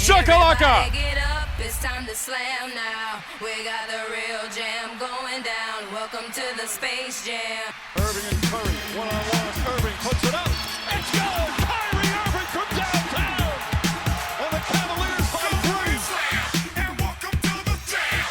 shakalaka! Get up, it's time to slam now. We got the real jam going down. Welcome to the Space Jam. Irving and Curry, one-on-one. Irving puts it up. It's good! Kyrie Irving from downtown! And the Cavaliers by three. Slam, and welcome to the jam.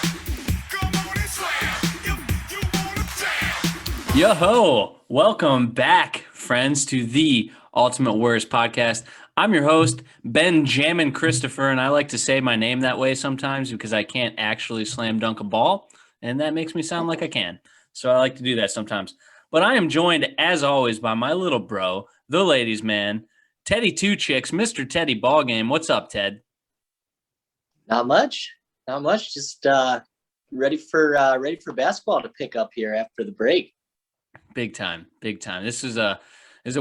Come on and slam, if you wanna jam. Yo-ho! Welcome back, friends, to the Ultimate Warriors podcast. I'm your host, Benjamin Christopher, and I like to say my name that way sometimes because I can't actually slam dunk a ball, and that makes me sound like I can. So I like to do that sometimes. But I am joined, as always, by my little bro, the ladies' man, Teddy Two Chicks, Mr. Teddy Ballgame. What's up, Ted? Not much. Just ready for basketball to pick up here after the break. Big time. This is a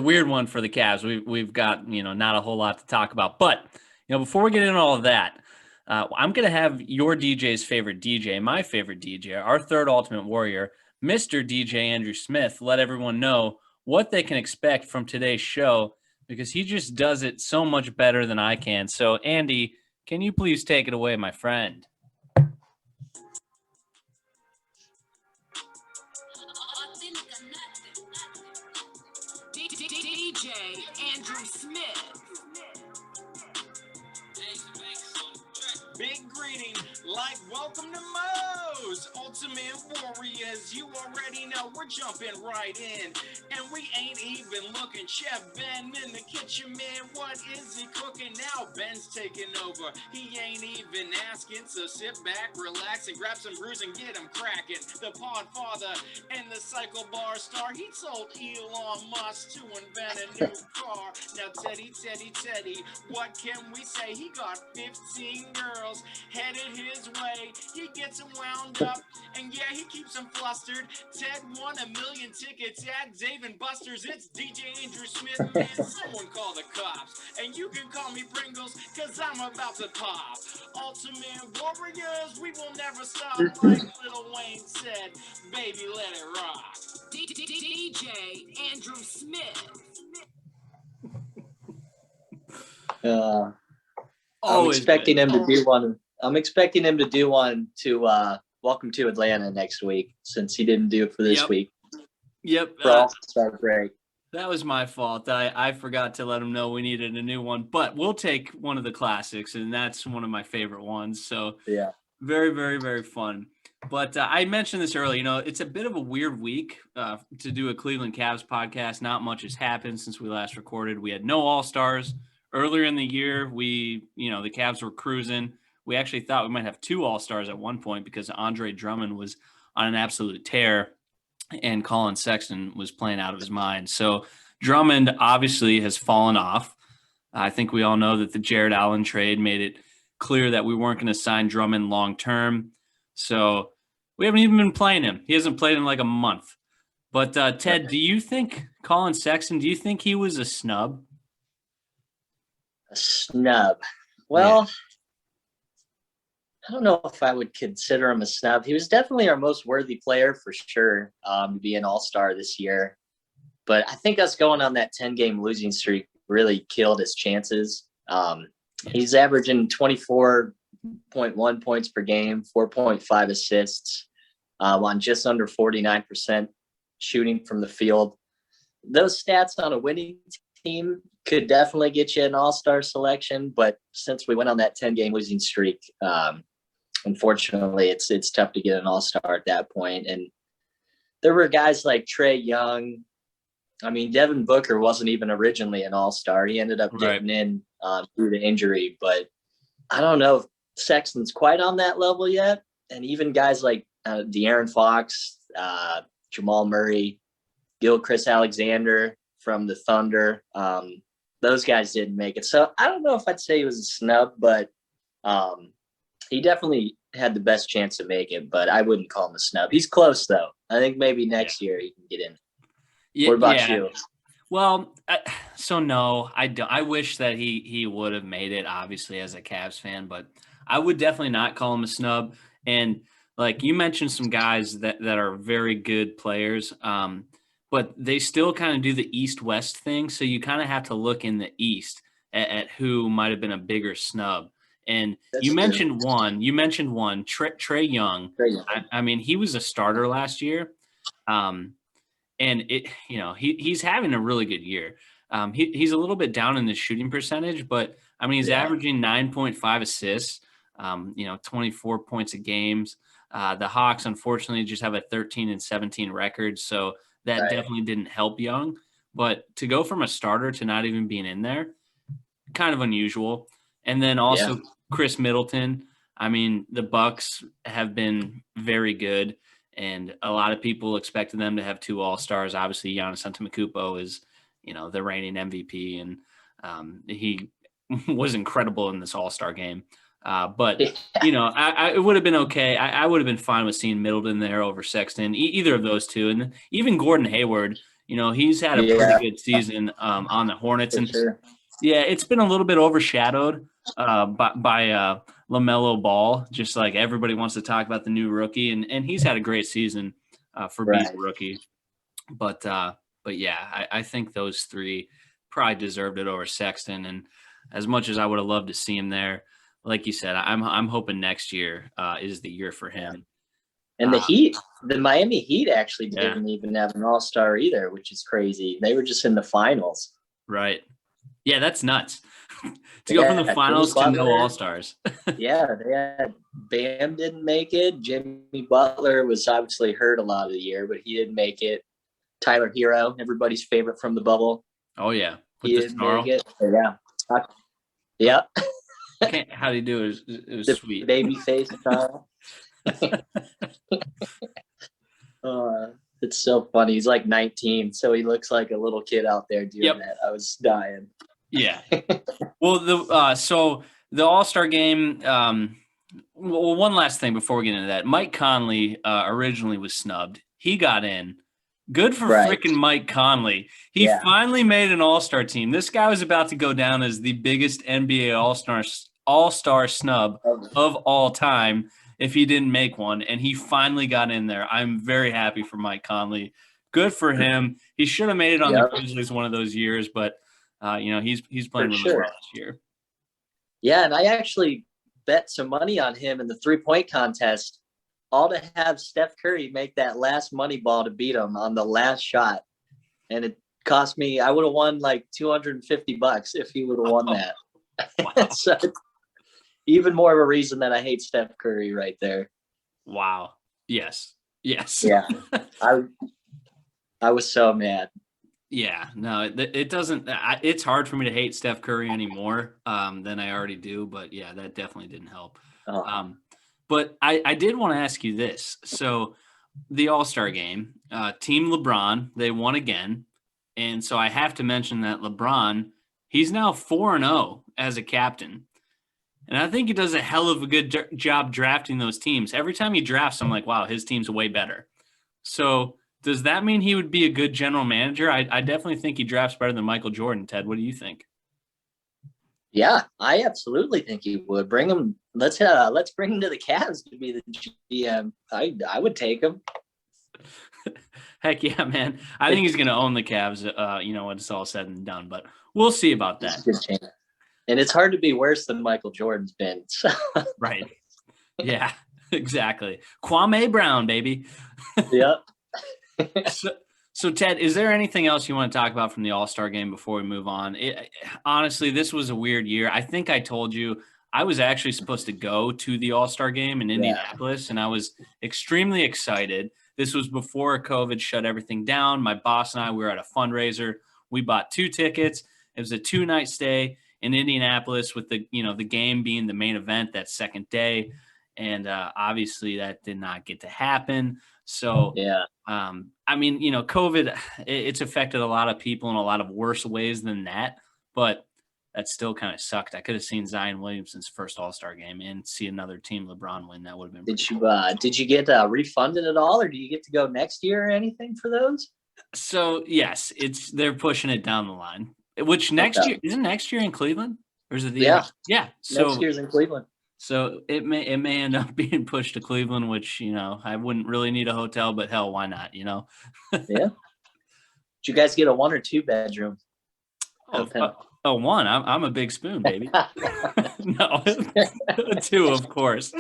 weird one for the Cavs. We've got, not a whole lot to talk about. But, before we get into all of that, I'm going to have your DJ's favorite DJ, my favorite DJ, our third Ultimate Warrior, Mr. DJ Andrew Smith, let everyone know what they can expect from today's show because he just does it so much better than I can. So, Andy, can you please take it away, my friend? DJ Andrew Smith. Big greeting, like welcome to Moe's Ultimate Warriors. You already know we're jumping right in, and we ain't even looking. Chef Ben in the kitchen, man. What is he cooking now? Ben's taking over. He ain't even asking, so sit back, relax, and grab some brews and get him cracking. The Podfather and the Cycle Bar star. He told Elon Musk to invent a new car. Now Teddy, what can we say? He got 15 girls headed his way. He gets them wound up, and yeah, he keeps them flustered. Ted won 1 million tickets at Dave & Buster's. It's DJ Andrew Smith, man. Someone call the cops. And you can call me Pringles, cause I'm about to pop. Ultimate Warriors, we will never stop. Like Lil Wayne said, baby, let it rock. DJ Andrew Smith. I'm expecting him to do one. I'm expecting him to do one to Welcome to Atlanta next week, since he didn't do it for this week. Yep. For All-Star break. That was my fault. I forgot to let him know we needed a new one, but we'll take one of the classics, and that's one of my favorite ones. So yeah, very, very, very fun. But I mentioned this earlier, it's a bit of a weird week to do a Cleveland Cavs podcast. Not much has happened since we last recorded. We had no All-Stars. Earlier in the year, the Cavs were cruising. We actually thought we might have 2 All-Stars at one point because Andre Drummond was on an absolute tear and Colin Sexton was playing out of his mind. So Drummond obviously has fallen off. I think we all know that the Jared Allen trade made it clear that we weren't going to sign Drummond long-term. So we haven't even been playing him. He hasn't played in like a month. But Ted, do you think Colin Sexton, he was a snub? A snub. Well, I don't know if I would consider him a snub. He was definitely our most worthy player for sure to be an all-star this year. But I think us going on that 10-game losing streak really killed his chances. He's averaging 24.1 points per game, 4.5 assists on just under 49% shooting from the field. Those stats on a winning team could definitely get you an all-star selection, but since we went on that 10-game losing streak, unfortunately, it's tough to get an all-star at that point. And there were guys like Trey Young. I mean, Devin Booker wasn't even originally an all-star. He ended up getting in through the injury, but I don't know if Sexton's quite on that level yet. And even guys like De'Aaron Fox, Jamal Murray, Chris Alexander from the Thunder, those guys didn't make it. So I don't know if I'd say he was a snub, but he definitely had the best chance to make it, but I wouldn't call him a snub. He's close, though. I think maybe next year he can get in. What about you? Well, no, I don't. I wish that he would have made it, obviously, as a Cavs fan, but I would definitely not call him a snub. And like you mentioned some guys that are very good players, but they still kind of do the East-West thing. So you kind of have to look in the East at who might have been a bigger snub. And That's you true. mentioned one, Trey Young. Trey Young. I mean, he was a starter last year. And he's having a really good year. He's a little bit down in the shooting percentage, but I mean, he's averaging 9.5 assists, 24 points a game. The Hawks, unfortunately, just have a 13-17 record. So that definitely didn't help Young, but to go from a starter to not even being in there, kind of unusual. And then also Chris Middleton. I mean, the Bucks have been very good, and a lot of people expected them to have 2 All-Stars. Obviously, Giannis Antetokounmpo is, the reigning MVP, and he was incredible in this All-Star game. But it would have been okay. I would have been fine with seeing Middleton there over Sexton, either of those two, and even Gordon Hayward. He's had a pretty good season on the Hornets, and it's been a little bit overshadowed by LaMelo Ball. Just like everybody wants to talk about the new rookie, and he's had a great season for being a rookie. But I think those 3 probably deserved it over Sexton. And as much as I would have loved to see him there, like you said, I'm hoping next year is the year for him. And the Miami Heat actually didn't even have an All-Star either, which is crazy. They were just in the finals. Right. Yeah, that's nuts. To go from the finals to no All-Stars. They had Bam didn't make it. Jimmy Butler was obviously hurt a lot of the year, but he didn't make it. Tyler Hero, everybody's favorite from the bubble. Oh, yeah. He didn't make it. Yeah. How do you do it? It was sweet. Baby face style. It's so funny. He's like 19, so he looks like a little kid out there doing that. I was dying. Yeah. Well, so the All-Star game. One last thing before we get into that. Mike Conley originally was snubbed. He got in. Good for freaking Mike Conley. He finally made an All-Star team. This guy was about to go down as the biggest NBA All-Star snub of all time if he didn't make one, and he finally got in there. I'm very happy for Mike Conley. Good for him. He should have made it on the Grizzlies one of those years, but he's playing really well this year. Yeah, and I actually bet some money on him in the 3-point contest, all to have Steph Curry make that last money ball to beat him on the last shot. And it cost me, I would have won like $250 if he would have won that. Wow. So even more of a reason that I hate Steph Curry right there. Wow. Yes. Yeah. I was so mad. Yeah, no, it doesn't. It's hard for me to hate Steph Curry anymore than I already do. But yeah, that definitely didn't help. But I did want to ask you this. So the All-Star game, Team LeBron, they won again. And so I have to mention that LeBron, he's now 4-0 as a captain. And I think he does a hell of a good job drafting those teams. Every time he drafts, I'm like, wow, his team's way better. So does that mean he would be a good general manager? I definitely think he drafts better than Michael Jordan. Ted, what do you think? Yeah, I absolutely think he would. Bring him. Let's bring him to the Cavs to be the GM. I would take him. Heck yeah, man. I think he's going to own the Cavs, when it's all said and done. But we'll see about that. And it's hard to be worse than Michael Jordan's been. So. Right. Yeah, exactly. Kwame Brown, baby. Yep. So, Ted, is there anything else you want to talk about from the All-Star game before we move on? Honestly, this was a weird year. I think I told you I was actually supposed to go to the All-Star game in Indianapolis, and I was extremely excited. This was before COVID shut everything down. My boss and I, we were at a fundraiser. We bought 2 tickets. It was a 2-night stay in Indianapolis with the game being the main event that second day. And obviously that did not get to happen. So, COVID, it's affected a lot of people in a lot of worse ways than that, but that still kind of sucked. I could have seen Zion Williamson's first All-Star game and see another team LeBron win. That would have been. Did you get refunded at all, or do you get to go next year or anything for those? So yes, they're pushing it down the line. Which next year isn't next year in Cleveland, or is it the year? Yeah. So next year's in Cleveland. So it may end up being pushed to Cleveland, which, I wouldn't really need a hotel, but hell, why not, Yeah. Did you guys get a 1 or 2 bedroom? Oh, one. I'm a big spoon, baby. No, two, of course.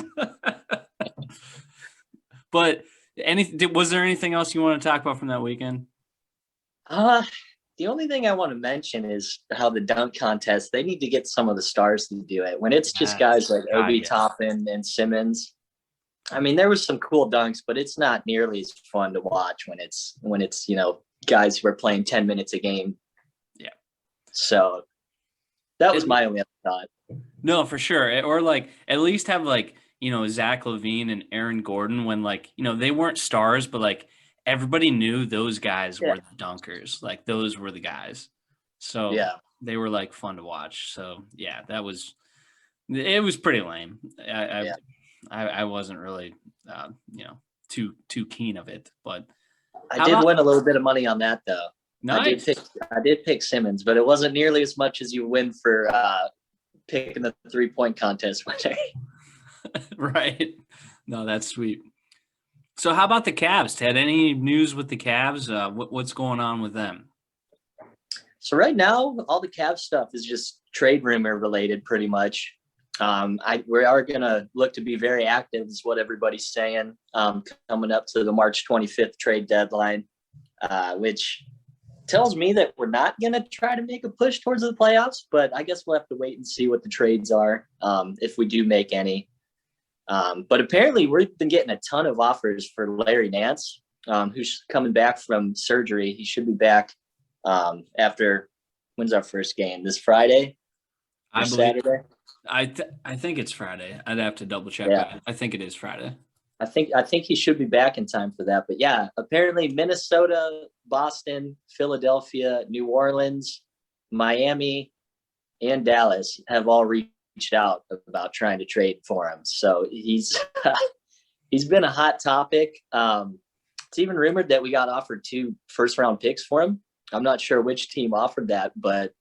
But was there anything else you want to talk about from that weekend? The only thing I want to mention is how the dunk contest, they need to get some of the stars to do it. When it's just guys like Obi Toppin and Simmons, I mean, there was some cool dunks, but it's not nearly as fun to watch when it's guys who are playing 10 minutes a game. Yeah. So that was my only other thought. No, for sure. Or like at least have like, Zach LaVine and Aaron Gordon when like, they weren't stars, but like everybody knew those guys were the dunkers. Like those were the guys. So they were like fun to watch. So yeah, it was pretty lame. I wasn't really, too keen of it, but I did win a little bit of money on that though. Nice. I did pick Simmons, but it wasn't nearly as much as you win for picking the 3-point contest winner. Right. No, that's sweet. So how about the Cavs, Ted? Any news with the Cavs? What's going on with them? So right now, all the Cavs stuff is just trade rumor related pretty much. We are going to look to be very active is what everybody's saying coming up to the March 25th trade deadline, which tells me that we're not going to try to make a push towards the playoffs, but I guess we'll have to wait and see what the trades are if we do make any. But apparently we've been getting a ton of offers for Larry Nance, who's coming back from surgery. He should be back after when's our first game? This Friday? Saturday? I think it's Friday. I'd have to double check. Yeah. I think it is Friday. I think he should be back in time for that. But yeah, apparently Minnesota, Boston, Philadelphia, New Orleans, Miami, and Dallas have all reached out about trying to trade for him. So he's been a hot topic. It's even rumored that we got offered 2 first-round picks for him. I'm not sure which team offered that, but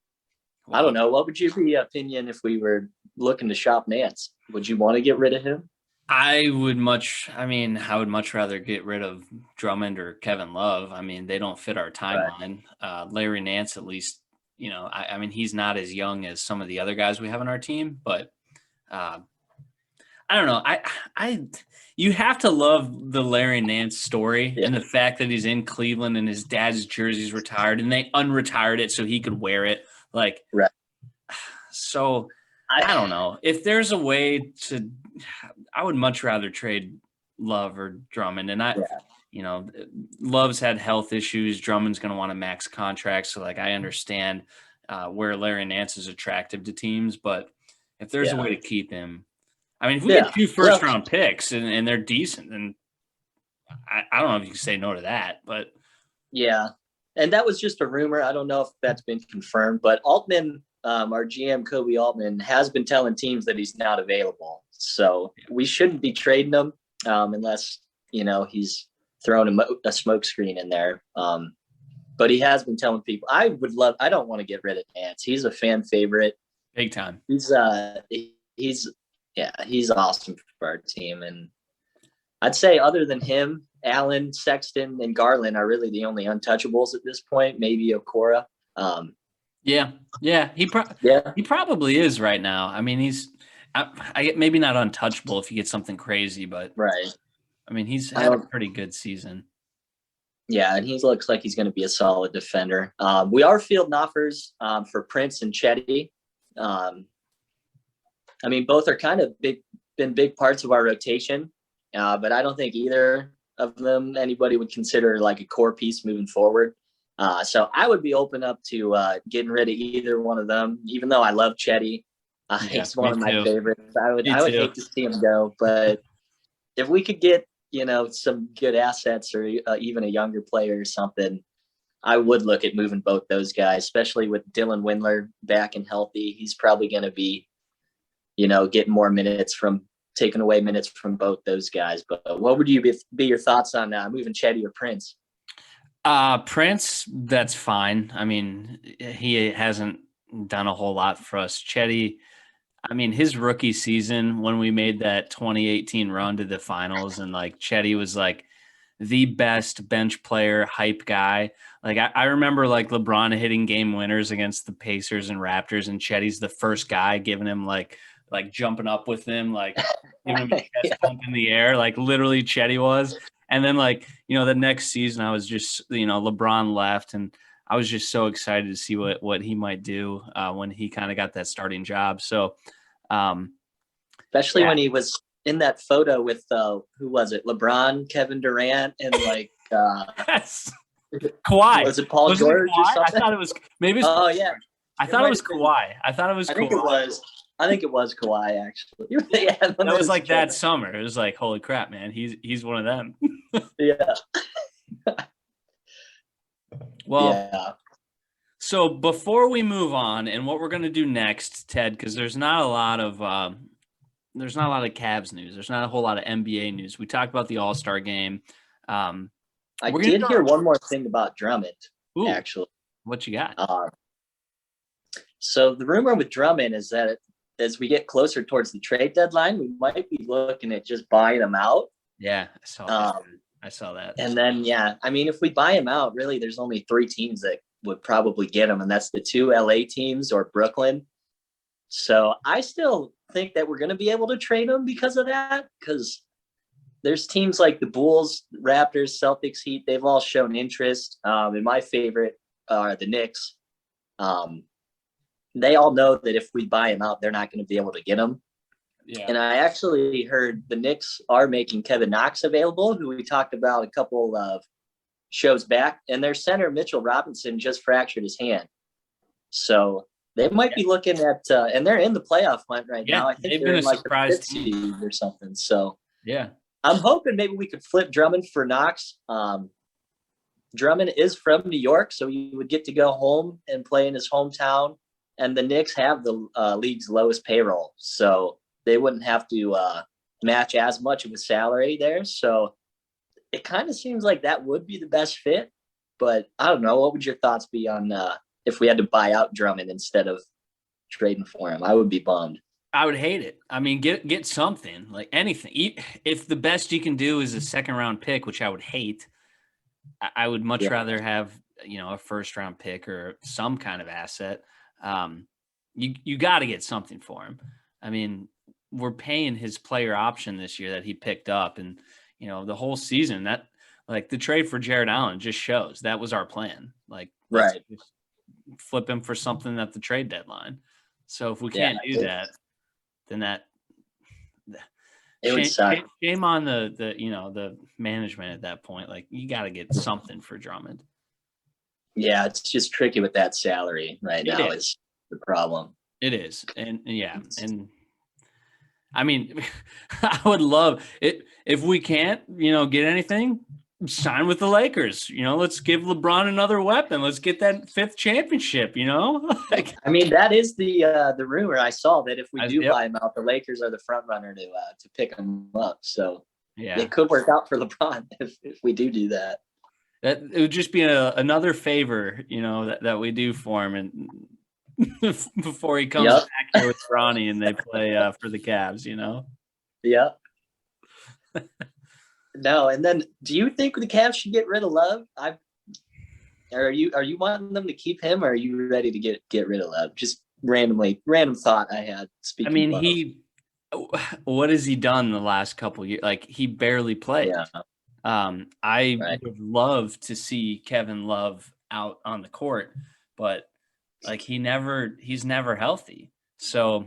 I don't know. What would your opinion if we were looking to shop Nance? Would you want to get rid of him? I would much rather get rid of Drummond or Kevin Love. I mean, they don't fit our timeline. Right. Larry Nance, at least, I mean, he's not as young as some of the other guys we have on our team, but I don't know. You have to love the Larry Nance story and the fact that he's in Cleveland and his dad's jersey's retired and they unretired it so he could wear it. Like, right. So I don't know if there's a way to, I would much rather trade Love or Drummond. And Love's had health issues. Drummond's going to want a max contract. So like, I understand where Larry Nance is attractive to teams, but if there's a way to keep him, I mean, if we get 2 first-round picks and they're decent, then I don't know if you can say no to that, but. Yeah. And that was just a rumor. I don't know if that's been confirmed, but Altman, our GM, Kobe Altman, has been telling teams that he's not available. So we shouldn't be trading him unless, he's throwing a smoke screen in there. But he has been telling people, I don't want to get rid of Nance. He's a fan favorite. Big time. He's awesome for our team. And I'd say other than him, Allen, Sexton, and Garland are really the only untouchables at this point. Maybe Okora. He probably is right now. I mean, he's maybe not untouchable if he gets something crazy, but right. I mean, he's had a pretty good season. Yeah, and he looks like he's going to be a solid defender. We are fielding offers for Prince and Chetty. I mean, both are kind of been big parts of our rotation, but I don't think either of them anybody would consider like a core piece moving forward. So I would be open up to getting rid of either one of them, even though I love Chetty. He's one of my favorites. I would hate to see him go, but if we could get, some good assets or even a younger player or something, I would look at moving both those guys, especially with Dylan Windler back and healthy. He's probably going to be, getting more taking away minutes from both those guys. But what would you be your thoughts on moving Chetty or Prince? Prince, that's fine. I mean, he hasn't done a whole lot for us. Chetty, I mean, his rookie season when we made that 2018 run to the finals and like Chetty was like the best bench player, hype guy. Like I remember like LeBron hitting game winners against the Pacers and Raptors, and Chetty's the first guy giving him like jumping up with him, like giving him a chest bump in the air, like literally Chetty was. And then like, the next season I was just, LeBron left, and I was just so excited to see what he might do when he kind of got that starting job. So, especially when he was in that photo with who was it? LeBron, Kevin Durant, and like yes. Kawhi. Was it Paul George or something? I thought it was maybe. Oh yeah. I thought it was Kawhi. I think it was Kawhi actually. Yeah, that was like that summer. It was like, holy crap, man. He's one of them. Yeah. Well, yeah. So before we move on, and what we're going to do next, Ted, because there's not a lot of Cavs news. There's not a whole lot of NBA news. We talked about the All-Star game. I did hear one more thing about Drummond. Ooh, actually. What you got? So the rumor with Drummond is that as we get closer towards the trade deadline, we might be looking at just buying him out. Yeah, I saw that. And then, I mean, if we buy him out, really, there's only 3 teams that would probably get him, and that's the 2 LA teams or Brooklyn. So I still think that we're going to be able to trade him because of that, because there's teams like the Bulls, Raptors, Celtics, Heat. They've all shown interest. And my favorite are the Knicks. They all know that if we buy him out, they're not going to be able to get him. Yeah. And I actually heard the Knicks are making Kevin Knox available, who we talked about a couple of shows back. And their center, Mitchell Robinson, just fractured his hand. So they might be looking at, and they're in the playoff hunt right now. I think they've they're been a like surprise the 5th team seed or something. So yeah, I'm hoping maybe we could flip Drummond for Knox. Drummond is from New York, so he would get to go home and play in his hometown. And the Knicks have the league's lowest payroll, so they wouldn't have to match as much of a salary there. So it kind of seems like that would be the best fit. But I don't know. What would your thoughts be on if we had to buy out Drummond instead of trading for him? I would be bummed. I would hate it. I mean, get something, like anything. If the best you can do is a 2nd-round pick, which I would hate, I would much rather have, a 1st-round pick or some kind of asset. You got to get something for him. I mean, we're paying his player option this year that he picked up, and the whole season, that like the trade for Jared Allen just shows that was our plan. Like, right, flip him for something at the trade deadline. So if we can't do that, then it would suck. Shame on the management at that point. Like, you got to get something for Drummond. Yeah, it's just tricky with that salary right now is the problem. It is. And and I mean, I would love it if we can't, get anything, sign with the Lakers. Let's give LeBron another weapon. Let's get that 5th championship, Like, I mean, that is the rumor I saw, that if we do buy him out, the Lakers are the front runner to pick him up. So it could work out for LeBron if we do that. That it would just be another favor, that we do for him, and before he comes back here with Ronnie and they play for the Cavs, Yeah. No, and then do you think the Cavs should get rid of Love? Are you wanting them to keep him, or are you ready to get rid of Love? Just random thought I had. I mean, what has he done the last couple of years? Like, he barely played. Yeah. I would love to see Kevin Love out on the court, but like he's never healthy. So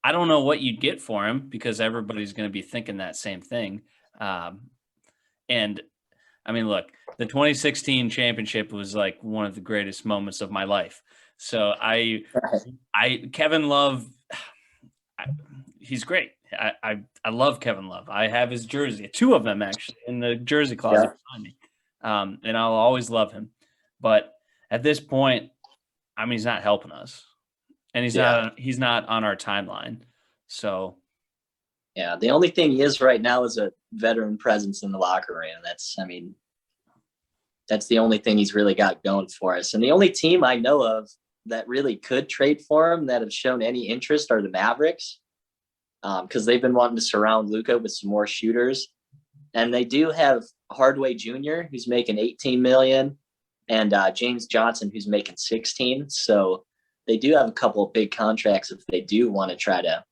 I don't know what you'd get for him, because everybody's going to be thinking that same thing. And I mean, look, the 2016 championship was like one of the greatest moments of my life. So Kevin Love, he's great. I love Kevin Love. I have his jersey, 2 of them actually, in the jersey closet behind me. And I'll always love him. But at this point, I mean, he's not helping us, and he's not on our timeline. So the only thing he is right now is a veteran presence in the locker room. That's the only thing he's really got going for us. And the only team I know of that really could trade for him that have shown any interest are the Mavericks. Because they've been wanting to surround Luka with some more shooters. And they do have Hardaway Jr., who's making $18 million, and James Johnson, who's making 16. So they do have a couple of big contracts if they do want to try to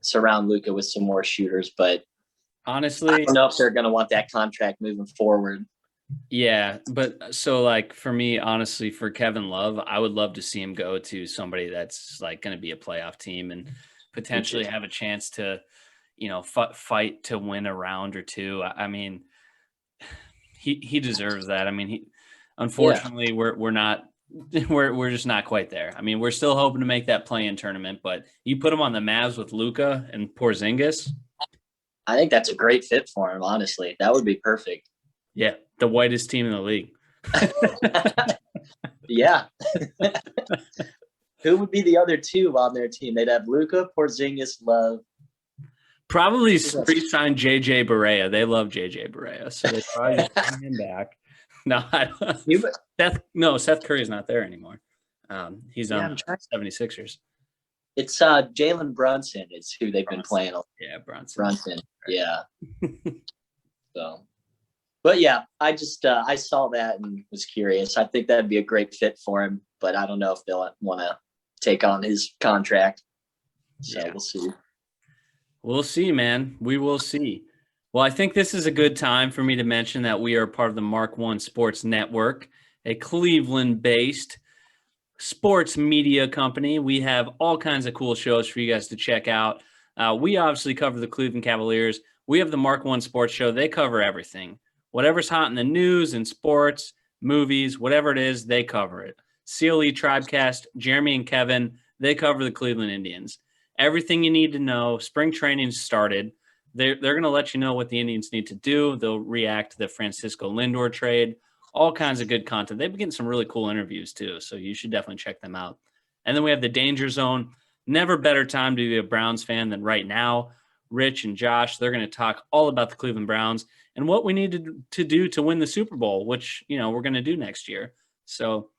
surround Luka with some more shooters. But honestly, I don't know if they're going to want that contract moving forward. Yeah, but so like for me, honestly, for Kevin Love, I would love to see him go to somebody that's like going to be a playoff team and potentially have a chance to, fight to win a round or two. I mean, he deserves that. I mean, unfortunately, we're not we're just not quite there. I mean, we're still hoping to make that play-in tournament, but you put him on the Mavs with Luka and Porzingis. I think that's a great fit for him. Honestly, that would be perfect. Yeah, the whitest team in the league. Yeah. Who would be the other two on their team? They'd have Luka, Porzingis, Love. Probably re-sign JJ Barea. They love JJ Barea, so they probably just bring him back. No, Seth Curry's not there anymore. He's on the 76ers. It's Jalen Brunson is who they've been playing. Yeah, Brunson. Right. Yeah. So. But yeah, I just I saw that and was curious. I think that'd be a great fit for him, but I don't know if they'll want to take on his contract. So We'll see. We'll see, man. We will see. Well, I think this is a good time for me to mention that we are part of the Mark One Sports Network, a Cleveland-based sports media company. We have all kinds of cool shows for you guys to check out. We obviously cover the Cleveland Cavaliers. We have the Mark One Sports Show. They cover everything. Whatever's hot in the news and sports, movies, whatever it is, they cover it. CLE Tribecast, Jeremy and Kevin, they cover the Cleveland Indians. Everything you need to know. Spring training started. They're going to let you know what the Indians need to do. They'll react to the Francisco Lindor trade. All kinds of good content. They've been getting some really cool interviews too, so you should definitely check them out. And then we have the Danger Zone. Never better time to be a Browns fan than right now. Rich and Josh, they're going to talk all about the Cleveland Browns and what we need to do to win the Super Bowl, which, we're going to do next year. So,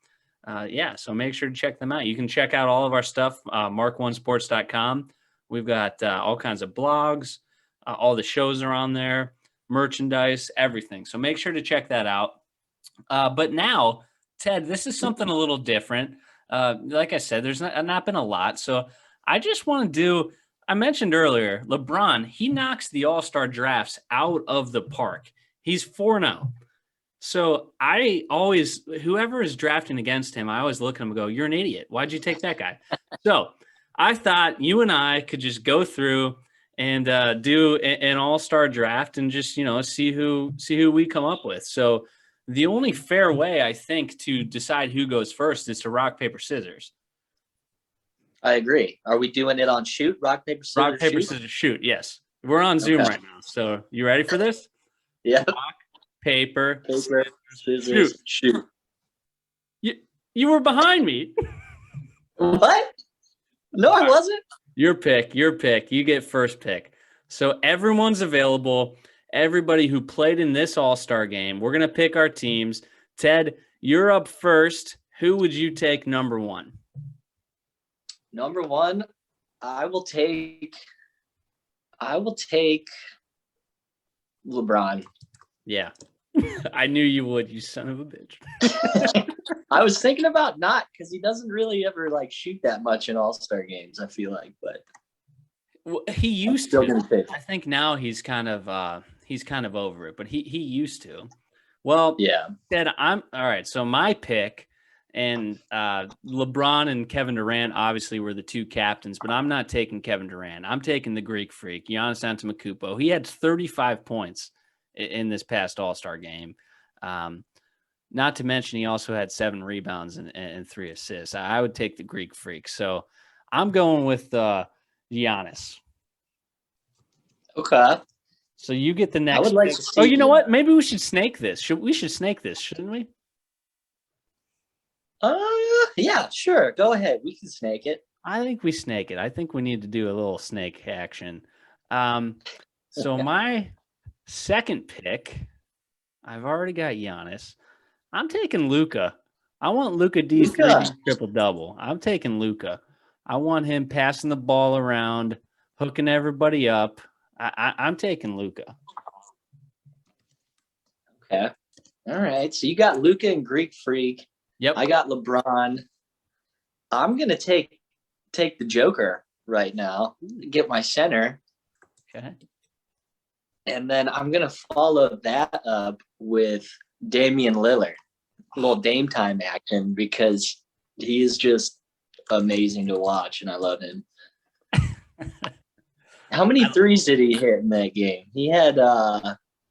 so make sure to check them out. You can check out all of our stuff, mark1sports.com. We've got all kinds of blogs. All the shows are on there, merchandise, everything. So make sure to check that out. But now, Ted, this is something a little different. Like I said, there's not been a lot. So I just want to do – I mentioned earlier, LeBron, he knocks the all-star drafts out of the park. He's 4-0. So whoever is drafting against him, I always look at him and go, you're an idiot. Why'd you take that guy? So I thought you and I could just go through and do an all-star draft and just, see who we come up with. So the only fair way, I think, to decide who goes first is to rock, paper, scissors. I agree. Are we doing it on shoot? Rock, paper, scissors, rock, paper, scissors, shoot. Yes. We're on Zoom right now. So you ready for this? Yeah. Rock, paper, scissors, shoot. You were behind me. What? No, I wasn't. Your pick. You get first pick. So everyone's available. Everybody who played in this all-star game. We're going to pick our teams. Ted, you're up first. Who would you take number one? Number one, I will take LeBron. Yeah. I knew you would, you son of a bitch. I was thinking about not because he doesn't really ever shoot that much in all-star games, I feel like, but he used to. I think now he's kind of over it, but he used to. Well, yeah. Ted, I'm all right. So my pick. And LeBron and Kevin Durant obviously were the two captains, but I'm not taking Kevin Durant. I'm taking the Greek freak, Giannis Antetokounmpo. He had 35 points in this past All-Star game. Not to mention he also had 7 rebounds and 3 assists. I would take the Greek freak. So I'm going with Giannis. Okay. So you get the next. I would like to see you know what? Maybe we should snake this. We should snake this, shouldn't we? Yeah, sure. Go ahead. We can snake it. I think we snake it. I think we need to do a little snake action. So my second pick, I've already got Giannis. I'm taking Luka. I want Luka D's triple-double. I'm taking Luka. I want him passing the ball around, hooking everybody up. I'm taking Luka. Okay. All right. So you got Luka and Greek Freak. Yep. I got LeBron. I'm gonna take the Joker right now, get my center, Okay. and then I'm gonna follow that up with Damian Lillard, a little Dame time action because he is just amazing to watch, and I love him. How many threes did he hit in that game? He had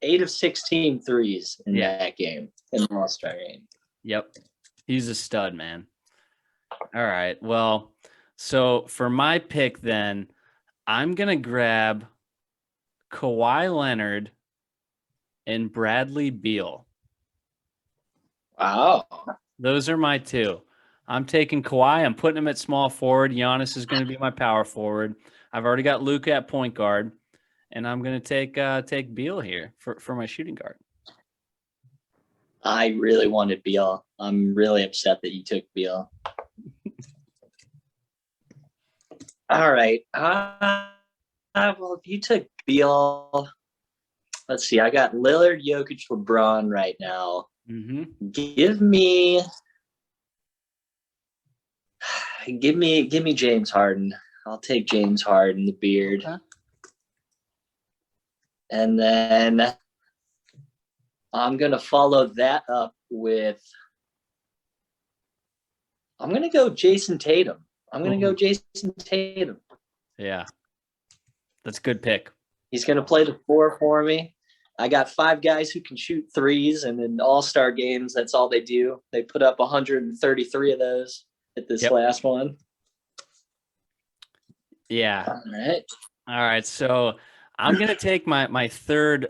8 of 16 threes in that game, in the All-Star game. Yep. He's a stud, man. All right. Well, so for my pick then, I'm going to grab Kawhi Leonard and Bradley Beal. Wow. Those are my two. I'm taking Kawhi. I'm putting him at small forward. Giannis is going to be my power forward. I've already got Luka at point guard, and I'm going to take Beal here for my shooting guard. I really wanted Beal. I'm really upset that you took Beal. All right. Well, if you took Beal, let's see. I got Lillard, Jokic, LeBron right now. Mm-hmm. Give me James Harden. I'll take James Harden, the beard. Okay. And then I'm going to follow that up with I'm going to go Jason Tatum. Yeah. That's a good pick. He's going to play the 4 for me. I got 5 guys who can shoot threes, and in all-star games, that's all they do. They put up 133 of those at this last one. Yeah. All right. So I'm going to take my third,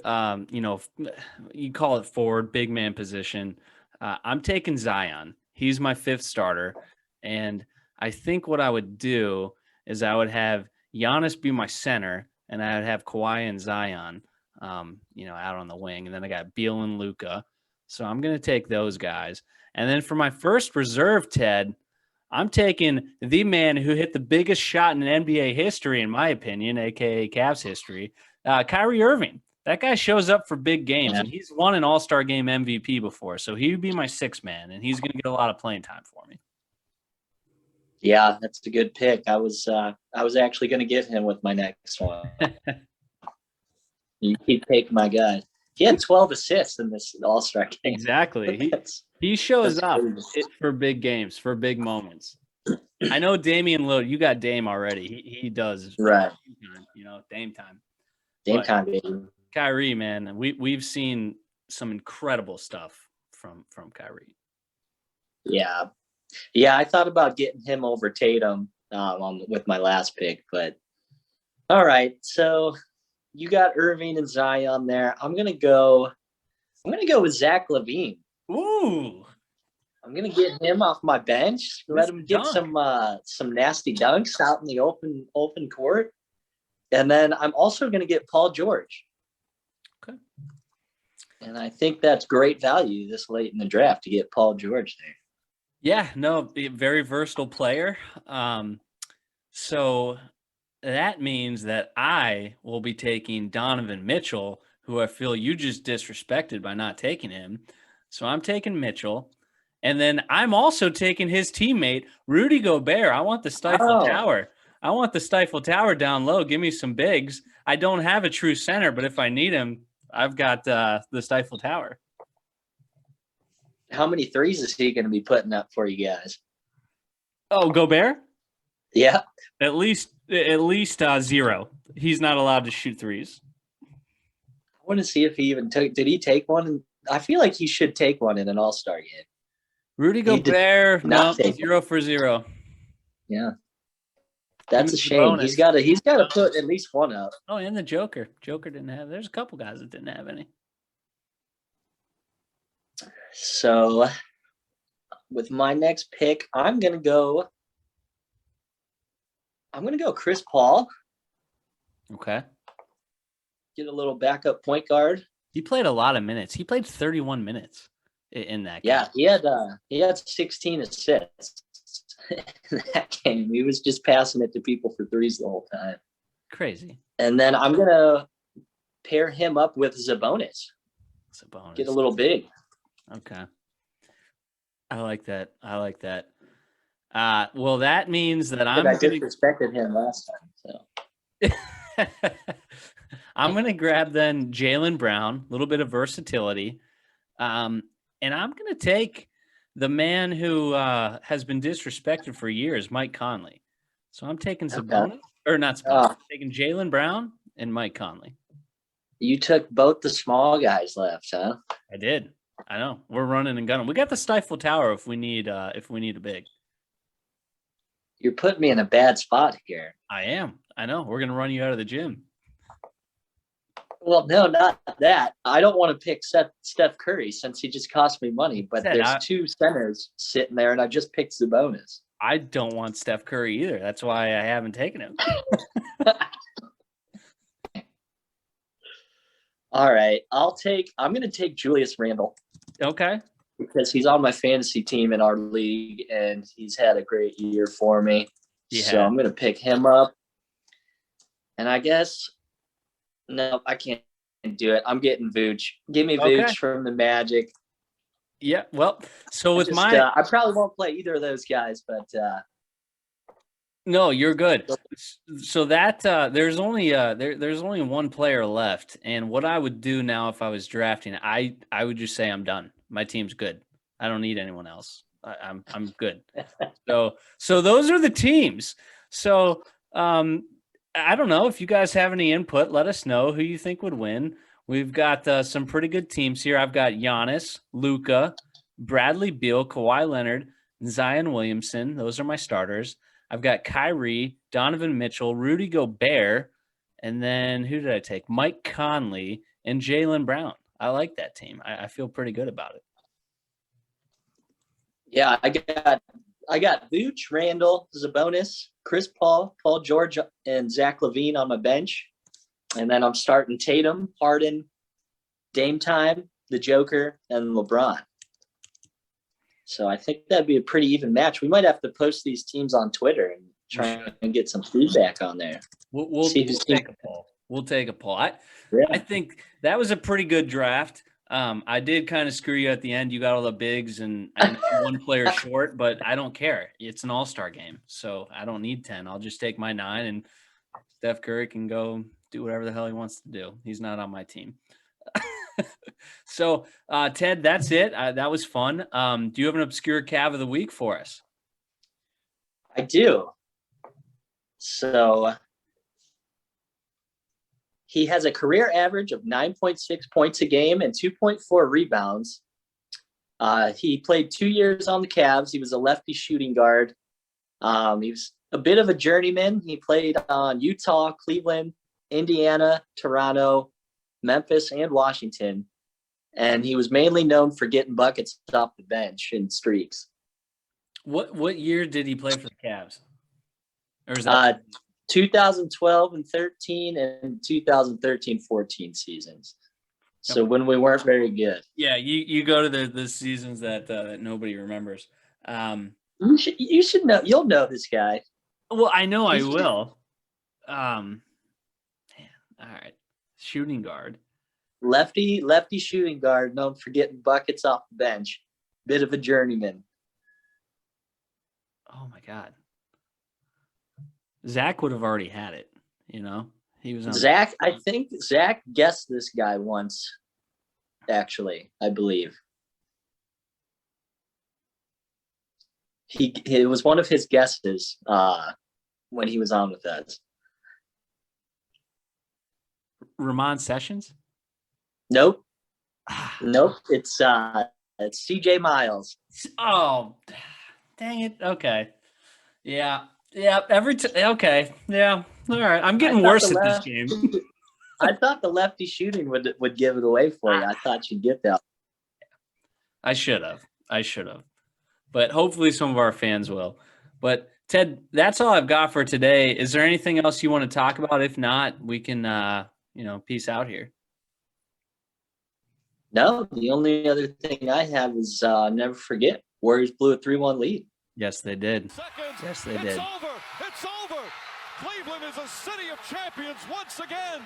you call it forward, big man position. I'm taking Zion. He's my 5th starter. And I think what I would do is I would have Giannis be my center, and I would have Kawhi and Zion, out on the wing. And then I got Beal and Luka. So I'm going to take those guys. And then for my first reserve, Ted, I'm taking the man who hit the biggest shot in NBA history, in my opinion, a.k.a. Cavs history, Kyrie Irving. That guy shows up for big games, and he's won an All-Star Game MVP before. So he would be my 6th man, and he's going to get a lot of playing time for me. Yeah, that's a good pick. I was actually going to get him with my next one. You keep taking my guy. He had 12 assists in this All-Star game. Exactly. He shows up for big games, for big moments. I know Damien Lillard. You got Dame already. He does. Right. Dame time. Dame time, baby. Kyrie, man, we've seen some incredible stuff from Kyrie. Yeah. I thought about getting him over Tatum with my last pick, but all right. So you got Irving and Zion there. I'm gonna go with Zach LaVine. Ooh. I'm gonna get him off my bench. Let him get some nasty dunks out in the open court. And then I'm also gonna get Paul George. Okay. And I think that's great value this late in the draft to get Paul George there. Yeah, no, very versatile player. So that means that I will be taking Donovan Mitchell, who I feel you just disrespected by not taking him. So I'm taking Mitchell. And then I'm also taking his teammate, Rudy Gobert. I want the Stifle Tower. I want the Stifle Tower down low. Give me some bigs. I don't have a true center, but if I need him, I've got the Stifle Tower. How many threes is he going to be putting up for you guys? Oh, Gobert? Yeah. At least 0. He's not allowed to shoot threes. I want to see if he even did he take one? I feel like he should take one in an All-Star game. Rudy Gobert, no, 0 for 0. Yeah. That's a shame. He's got to put at least one up. Oh, and the Joker. Joker didn't have. There's a couple guys that didn't have any. So with my next pick, I'm gonna go Chris Paul. Okay. Get a little backup point guard. He played a lot of minutes. He played 31 minutes in that game. Yeah, he had 16 assists in that game. He was just passing it to people for threes the whole time. Crazy. And then I'm gonna pair him up with Sabonis. Sabonis. Get a little big. Okay. I like that. Well, that means that I disrespected him last time. So I'm going to grab then Jaylen Brown, a little bit of versatility. And I'm going to take the man who has been disrespected for years, Mike Conley. So I'm taking Sabonis, or not Sabonis. I'm taking Jaylen Brown and Mike Conley. You took both the small guys left, huh? I did. I know. We're running and gunning. We got the Stifle Tower if we need a big. You're putting me in a bad spot here. I am. I know. We're going to run you out of the gym. Well, no, not that. I don't want to pick Steph Curry since he just cost me money, but there's two centers sitting there, and I just picked Sabonis. I don't want Steph Curry either. That's why I haven't taken him. All right. I'm going to take Julius Randle. Okay. Because he's on my fantasy team in our league, and he's had a great year for me. So I'm going to pick him up. And I guess, no, I can't do it. I'm getting Vooch. Give me Vooch from the Magic. Yeah, well, so I probably won't play either of those guys, but no, you're good. So that there's only one player left, and what I would do now if I was drafting, I would just say I'm done. My team's good. I don't need anyone else. I'm good. So those are the teams. So I don't know if you guys have any input. Let us know who you think would win. We've got some pretty good teams here. I've got Giannis, Luka, Bradley Beal, Kawhi Leonard, and Zion Williamson. Those are my starters. I've got Kyrie, Donovan Mitchell, Rudy Gobert, and then who did I take? Mike Conley and Jaylen Brown. I like that team. I feel pretty good about it. Yeah, I got Vooch, Randle, Sabonis, Chris Paul, Paul George, and Zach LaVine on my bench. And then I'm starting Tatum, Harden, Dame Time, the Joker, and LeBron. So I think that'd be a pretty even match. We might have to post these teams on Twitter and try and get some feedback on there. We'll take a poll. We'll take a poll. I think that was a pretty good draft. I did kind of screw you at the end. You got all the bigs and one player short, but I don't care. It's an all-star game, so I don't need 10. I'll just take my 9, and Steph Curry can go do whatever the hell he wants to do. He's not on my team. So, Ted, that's it. That was fun. Do you have an obscure Cav of the week for us? I do. So he has a career average of 9.6 points a game and 2.4 rebounds. He played 2 years on the Cavs. He was a lefty shooting guard. He was a bit of a journeyman. He played on Utah, Cleveland, Indiana, Toronto, Memphis, and Washington. And he was mainly known for getting buckets off the bench in streaks. What year did he play for the Cavs? Or is that 2012 and 13 and 2013-14 seasons. So when we weren't very good. Yeah, you go to the seasons that nobody remembers. You should know. You'll know this guy. Well, I know I will. All right. Shooting guard. Lefty shooting guard, known for getting buckets off the bench. Bit of a journeyman. Oh my God. Zach would have already had it, you know. He was on Zach. I think Zach guessed this guy once. Actually, I believe it was one of his guesses when he was on with us. Ramon Sessions? Nope. It's CJ Miles. Oh, dang it. Okay. Yeah. Okay. Yeah. All right. I'm getting worse at this game. I thought the lefty shooting would give it away for you. I thought you'd get that. I should have. But hopefully some of our fans will. But Ted, that's all I've got for today. Is there anything else you want to talk about? If not, we can peace out here. No, the only other thing I have is never forget, Warriors blew a 3-1 lead. Yes, they did. Seconds. Yes, they It's did. over. It's over. Cleveland is a city of champions once again.